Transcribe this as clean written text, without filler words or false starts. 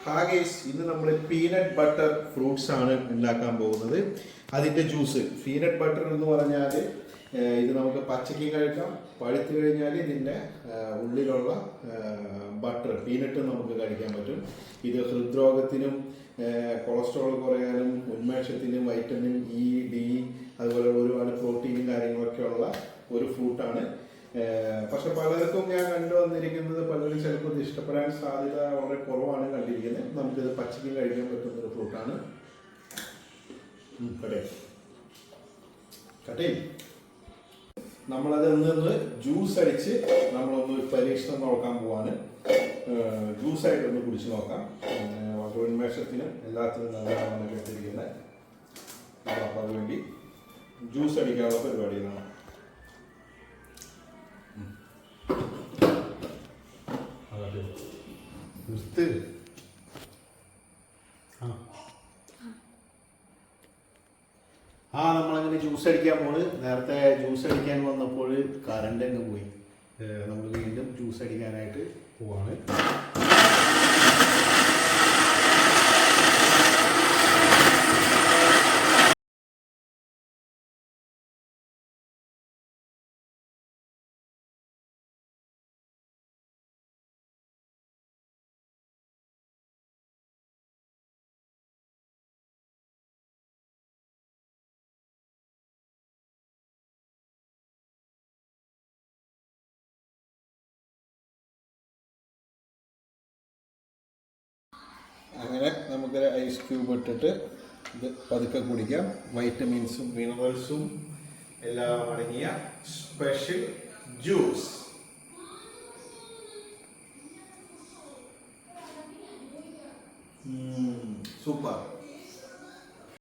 ഹാഗേസ് ഇന്ന് നമ്മൾ peanut butter fruits ആണ് ഉണ്ടാക്കാൻ പോകുന്നത്. അതിൻ്റെ ജ്യൂസ് പീനട്ട് ബട്ടർ എന്ന് പറഞ്ഞാൽ ഇത് നമുക്ക് പച്ചയ്ക്കും കഴിക്കാം, പഴുത്ത് കഴിഞ്ഞാൽ ഇതിൻ്റെ ഉള്ളിലുള്ള ബട്ടർ പീനട്ട് നമുക്ക് കഴിക്കാൻ പറ്റും. ഇത് ഹൃദ്രോഗത്തിനും കൊളസ്ട്രോൾ കുറയാനും ഉന്മേഷത്തിനും വൈറ്റമിൻ ഇ, ഡി അതുപോലെ ഒരുപാട് പ്രോട്ടീനും കാര്യങ്ങളൊക്കെ ഉള്ള ഒരു ഫ്രൂട്ടാണ്. പക്ഷെ പലർക്കും ഞാൻ കണ്ടുവന്നിരിക്കുന്നത് പലരും ചിലപ്പോൾ ഇത് ഇഷ്ടപ്പെടാൻ സാധ്യത വളരെ കുറവാണ് കണ്ടിരിക്കുന്നത്. നമുക്കിത് പച്ചയ്ക്കും കഴിക്കാൻ പറ്റുന്ന ഒരു ഫ്രൂട്ടാണ്. കട്ടേ നമ്മളത് നിന്ന് ജ്യൂസ് അടിച്ച് നമ്മളൊന്ന് പരീക്ഷണം നോക്കാൻ പോവാണ്. ജ്യൂസായിട്ടൊന്ന് കുടിച്ച് നോക്കാം. വളരെ ഉന്മേഷത്തിനും എല്ലാത്തിനും നല്ലതാണ് കേട്ടിരിക്കുന്നത്. അപ്പോൾ അതുവേണ്ടി ജ്യൂസ് അടിക്കാനുള്ള പരിപാടികളാണ്. നമ്മളങ്ങനെ ജ്യൂസ് അടിക്കാൻ പോണ്. നേരത്തെ ജ്യൂസ് അടിക്കാൻ വന്നപ്പോൾ കറണ്ട് അങ്ങ് പോയി. നമ്മൾ വീണ്ടും ജ്യൂസ് അടിക്കാനായിട്ട് പോവാണ്. അങ്ങനെ നമുക്കൊരു ഐസ് ക്യൂബ് ഇട്ടിട്ട് ഇത് പതുക്കെ കുടിക്കാം. വൈറ്റമിൻസും മിനറൽസും എല്ലാം അടങ്ങിയ സ്പെഷ്യൽ ജ്യൂസ്. സൂപ്പർ.